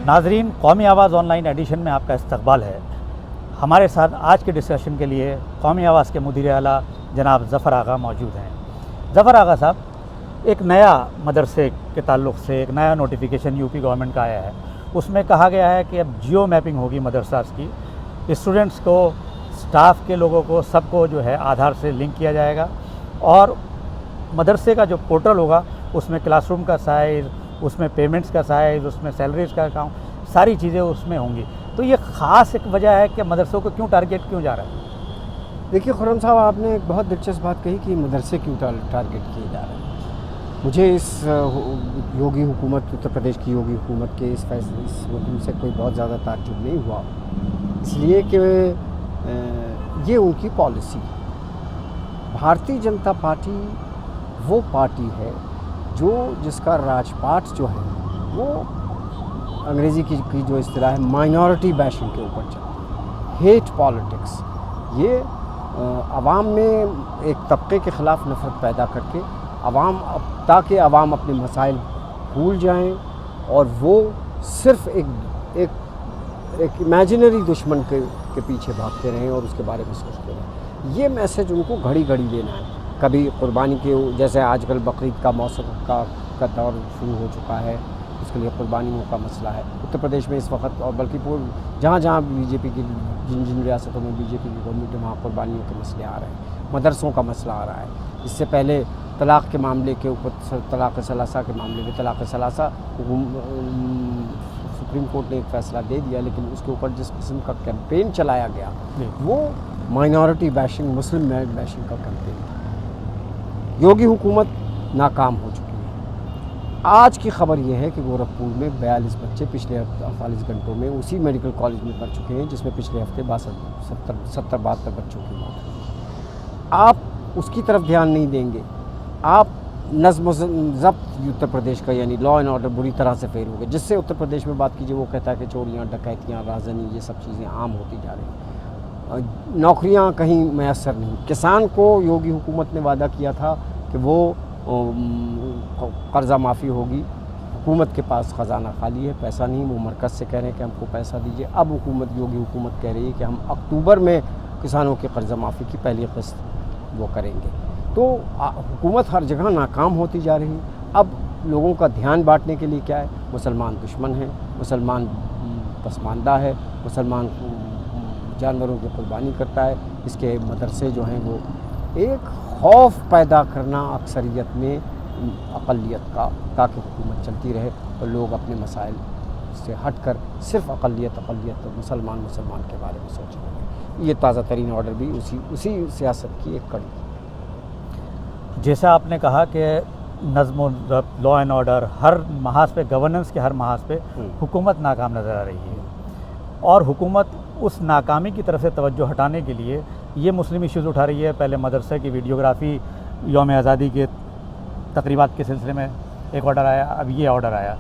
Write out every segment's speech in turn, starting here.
ناظرین، قومی آواز آن لائن ایڈیشن میں آپ کا استقبال ہے۔ ہمارے ساتھ آج کے ڈسکشن کے لیے قومی آواز کے مدیر اعلیٰ جناب ظفر آغا موجود ہیں۔ ظفر آغا صاحب، ایک نیا مدرسے کے تعلق سے ایک نیا نوٹیفیکیشن یو پی گورنمنٹ کا آیا ہے، اس میں کہا گیا ہے کہ اب جیو میپنگ ہوگی مدرسہ کی، اسٹوڈنٹس کو، سٹاف کے لوگوں کو، سب کو جو ہے آدھار سے لنک کیا جائے گا، اور مدرسے کا جو پورٹل ہوگا اس میں کلاس روم کا سائز، اس میں پیمنٹس کا سائز، اس میں سیلریز کا اکاؤنٹ، ساری چیزیں اس میں ہوں گی۔ تو یہ خاص ایک وجہ ہے کہ مدرسوں کو کیوں ٹارگیٹ کیوں جا رہا ہے؟ دیکھیے خرم صاحب، آپ نے ایک بہت دلچسپ بات کہی کہ مدرسے کیوں ٹارگیٹ کیے جا رہے ہیں۔ مجھے اس یوگی حکومت، اتر پردیش کی یوگی حکومت کے اس فیصلے، اس حکم سے کوئی بہت زیادہ تعجب نہیں ہوا، اس لیے کہ یہ ان کی پالیسی ہے۔ بھارتیہ جنتا پارٹی وہ پارٹی ہے جس کا راج پاٹ جو ہے وہ انگریزی کی جو اصطلاح ہے مائنورٹی بیشنگ کے اوپر چلتی ہے، ہیٹ پالیٹکس۔ یہ عوام میں ایک طبقے کے خلاف نفرت پیدا کر کے تاکہ عوام اپنے مسائل بھول جائیں اور وہ صرف ایک امیجنری دشمن کے پیچھے بھاگتے رہیں اور اس کے بارے میں سوچتے رہیں۔ یہ میسج ان کو گھڑی گھڑی دینا ہے۔ کبھی قربانی کے، جیسے آج کل بقرعید کا موسم کا دور شروع ہو چکا ہے، اس کے لیے قربانیوں کا مسئلہ ہے اتر پردیش میں اس وقت، اور بلکہ جہاں جہاں بی جے پی کی جن ریاستوں میں بی جے پی کی گورنمنٹ ہے وہاں قربانیوں کے مسئلے آ رہے ہیں، مدرسوں کا مسئلہ آ رہا ہے۔ اس سے پہلے طلاق کے معاملے کے اوپر، طلاق ثلاثہ کے معاملے میں، طلاق ثلاثہ سپریم کورٹ نے ایک فیصلہ دے دیا، لیکن اس کے اوپر جس قسم کا کیمپین چلایا گیا وہ مائنورٹی بیشنگ، مسلم بیشنگ کا کیمپین تھا۔ یوگی حکومت ناکام ہو چکی ہے۔ آج کی خبر یہ ہے کہ گورکھپور میں 42 بچے پچھلے 48 گھنٹوں میں اسی میڈیکل کالج میں مر چکے ہیں، جس میں پچھلے ہفتے 72 بچوں کی موت ہوئی۔ آپ اس کی طرف دھیان نہیں دیں گے، آپ نظم و ضبط اتر پردیش کا، یعنی لا اینڈ آرڈر بری طرح سے فیل ہو گئے۔ جس سے اتر پردیش میں بات کیجیے وہ کہتا ہے کہ چوریاں، ڈکیتیاں، رازنی، یہ سب چیزیں عام ہوتی جا رہی ہیں، نوکریاں کہیں میسر نہیں۔ کسان کو یوگی حکومت نے وعدہ کیا تھا کہ وہ قرضہ معافی ہوگی، حکومت کے پاس خزانہ خالی ہے، پیسہ نہیں، وہ مرکز سے کہہ رہے ہیں کہ ہم کو پیسہ دیجیے۔ اب یوگی حکومت کہہ رہی ہے کہ ہم اکتوبر میں کسانوں کے قرضہ معافی کی پہلی قسط وہ کریں گے۔ تو حکومت ہر جگہ ناکام ہوتی جا رہی ہے۔ اب لوگوں کا دھیان بانٹنے کے لیے کیا ہے؟ مسلمان دشمن ہیں، مسلمان پسماندہ ہے، مسلمان جانوروں کی قربانی کرتا ہے، اس کے مدرسے جو ہیں وہ ایک خوف پیدا کرنا اکثریت میں اقلیت کا، تاکہ حکومت چلتی رہے اور لوگ اپنے مسائل سے ہٹ کر صرف اقلیت اور مسلمان کے بارے میں سوچ رہے ہیں۔ یہ تازہ ترین آرڈر بھی اسی سیاست کی ایک کڑی ہے۔ جیسا آپ نے کہا کہ نظم و ضبط، لا اینڈ آرڈر، ہر محاذ پہ، گورننس کے ہر محاذ پہ حکومت ناکام نظر آ رہی ہے، اور حکومت اس ناکامی کی طرف سے توجہ ہٹانے کے لیے یہ مسلم ایشوز اٹھا رہی ہے۔ پہلے مدرسے کی ویڈیوگرافی، یوم آزادی کے تقریبات کے سلسلے میں ایک آرڈر آیا، اب یہ آرڈر آیا۔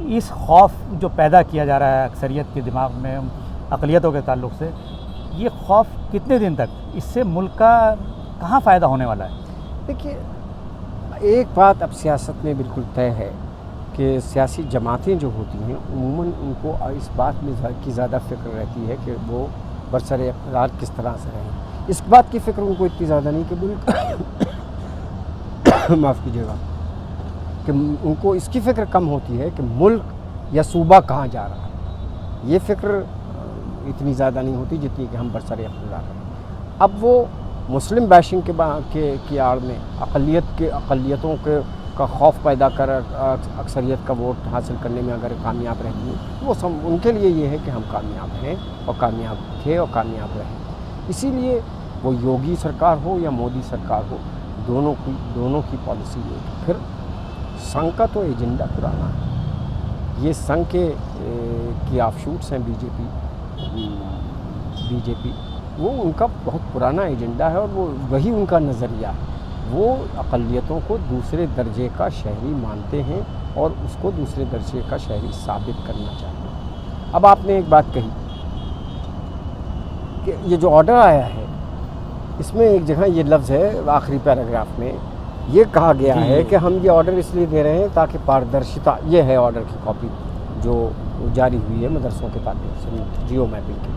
اس خوف جو پیدا کیا جا رہا ہے اکثریت کے دماغ میں اقلیتوں کے تعلق سے، یہ خوف کتنے دن تک؟ اس سے ملک کا کہاں فائدہ ہونے والا ہے؟ دیکھیے، ایک بات اب سیاست میں بالکل طے ہے کہ سیاسی جماعتیں جو ہوتی ہیں عموماً ان کو اس بات میں کی زیادہ فکر رہتی ہے کہ وہ برسر اقتدار کس طرح سے رہیں۔ اس بات کی فکر ان کو اتنی زیادہ نہیں کہ ملک معاف کیجیے گا، کہ ان کو اس کی فکر کم ہوتی ہے کہ ملک یا صوبہ کہاں جا رہا ہے۔ یہ فکر اتنی زیادہ نہیں ہوتی جتنی کہ ہم برسر اقتدار رہیں۔ اب وہ مسلم بیشنگ کی آڑ میں اقلیتوں کا خوف پیدا کر اکثریت کا ووٹ حاصل کرنے میں اگر کامیاب رہتی ہیں، وہ ان کے لیے یہ ہے کہ ہم کامیاب ہیں اور کامیاب تھے اور کامیاب رہیں۔ اسی لیے وہ یوگی سرکار ہو یا مودی سرکار ہو، دونوں کی پالیسی یہ ہے۔ پھر سنگھ کا تو ایجنڈا پرانا ہے، یہ سنگھ کی آف شوٹس ہیں بی جے پی، وہ ان کا بہت پرانا ایجنڈا ہے، اور وہی ان کا نظریہ ہے۔ وہ اقلیتوں کو دوسرے درجے کا شہری مانتے ہیں اور اس کو دوسرے درجے کا شہری ثابت کرنا چاہتے ہیں۔ اب آپ نے ایک بات کہی کہ یہ جو آرڈر آیا ہے، اس میں ایک جگہ یہ لفظ ہے آخری پیراگراف میں، یہ کہا گیا ہے کہ ہم یہ آرڈر اس لیے دے رہے ہیں تاکہ پاردرشتا، یہ ہے آرڈر کی کاپی جو جاری ہوئی ہے مدرسوں کے تعلق سے جیو میپنگ کی،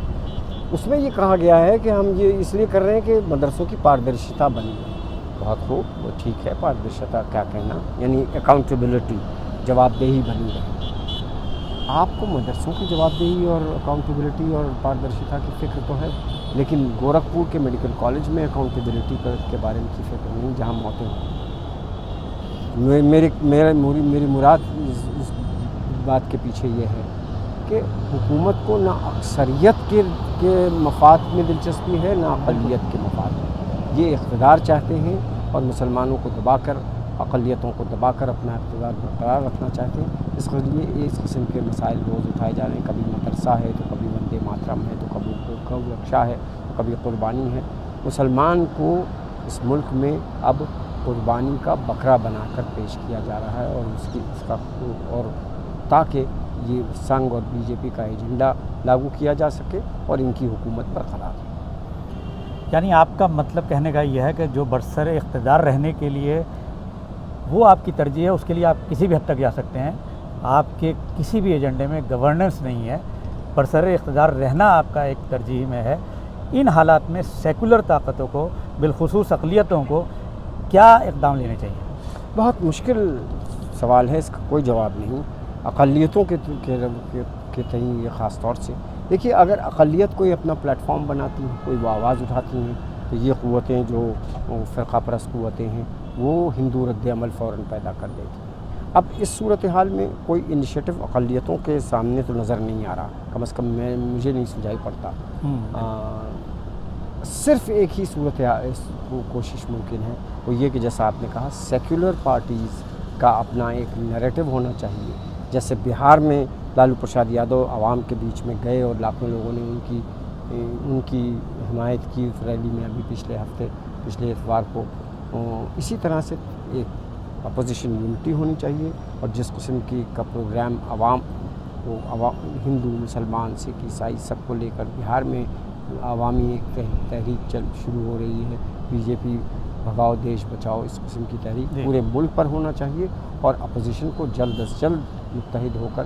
اس میں یہ کہا گیا ہے کہ ہم یہ اس لیے کر رہے ہیں کہ مدرسوں کی پاردرشتا بنی ہے۔ بہت خوب، وہ ٹھیک ہے، پاردرشتا کیا کہنا، یعنی اکاؤنٹیبلٹی، جواب دہی بنی رہے۔ آپ کو مدرسوں کی جواب دہی اور اکاؤنٹیبلٹی اور پاردرشتا کی فکر تو ہے، لیکن گورکھپور کے میڈیکل کالج میں اکاؤنٹیبلٹی کے بارے میں کی فکر نہیں، جہاں موتیں ہوئی۔ میری مراد اس بات کے پیچھے یہ ہے کہ حکومت کو نہ اکثریت کے مفاد میں دلچسپی ہے، نہ اقلیت کے مفاد میں۔ یہ اقتدار چاہتے ہیں اور مسلمانوں کو دبا کر، اقلیتوں کو دبا کر اپنا اقتدار برقرار رکھنا چاہتے ہیں۔ اس لیے اس قسم کے مسائل روز اٹھائے جا رہے ہیں، کبھی مدرسہ ہے تو کبھی وندے ماترم ہے تو کبھی گو رکشا ہے تو کبھی قربانی ہے۔ مسلمان کو اس ملک میں اب قربانی کا بکرا بنا کر پیش کیا جا رہا ہے، اور تاکہ یہ سنگ اور بی جے پی کا ایجنڈا لاگو کیا جا سکے اور ان کی حکومت برقرار رہے۔ یعنی آپ کا مطلب کہنے کا یہ ہے کہ جو برسر اقتدار رہنے کے لیے وہ آپ کی ترجیح ہے، اس کے لیے آپ کسی بھی حد تک جا سکتے ہیں، آپ کے کسی بھی ایجنڈے میں گورننس نہیں ہے، برسر اقتدار رہنا آپ کا ایک ترجیح میں ہے۔ ان حالات میں سیکولر طاقتوں کو، بالخصوص اقلیتوں کو کیا اقدام لینے چاہیے؟ بہت مشکل سوال ہے، اس کا کوئی جواب نہیں۔ اقلیتوں کے تئیں یہ خاص طور سے دیکھیے، اگر اقلیت کوئی اپنا پلیٹ فارم بناتی ہیں، کوئی وہ آواز اٹھاتی ہیں، تو یہ قوتیں جو فرقہ پرست قوتیں ہیں وہ ہندو رد عمل فوراً پیدا کر دیتی ہیں۔ اب اس صورتحال میں کوئی انیشیٹو اقلیتوں کے سامنے تو نظر نہیں آ رہا، کم از کم مجھے نہیں سجائی پڑتا۔ صرف ایک ہی کوشش ممکن ہے، وہ یہ کہ جیسا آپ نے کہا، سیکولر پارٹیز کا اپنا ایک نیریٹو ہونا چاہیے۔ جیسے بہار میں لالو پرساد یادو عوام کے بیچ میں گئے اور لاکھوں لوگوں نے ان کی حمایت کی اس ریلی میں ابھی پچھلے اتوار کو، اسی طرح سے ایک اپوزیشن یونٹی ہونی چاہیے، اور جس قسم کا پروگرام عوام ہندو، مسلمان، سکھ، عیسائی سب کو لے کر بہار میں عوامی ایک تحریک شروع ہو رہی ہے، بی جے پی بھگاؤ دیش بچاؤ، اس قسم کی تحریک پورے ملک پر ہونا چاہیے، اور اپوزیشن کو جلد از جلد متحد ہو کر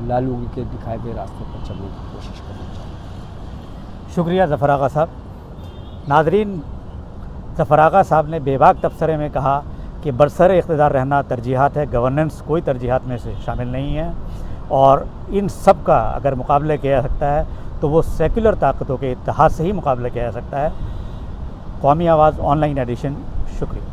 لالو کے دکھائے ہوئے راستے پر چلنے کی کوشش کرنی چاہیے۔ شکریہ ظفر آغا صاحب۔ ناظرین، ظفر آغا صاحب نے بے باک تبصرے میں کہا کہ برسر اقتدار رہنا ترجیحات ہے، گورننس کوئی ترجیحات میں سے شامل نہیں ہے، اور ان سب کا اگر مقابلہ کیا جا سکتا ہے تو وہ سیکولر طاقتوں کے اتحاد سے ہی مقابلہ کیا جا سکتا ہے۔ قومی آواز آن لائن ایڈیشن، شکریہ۔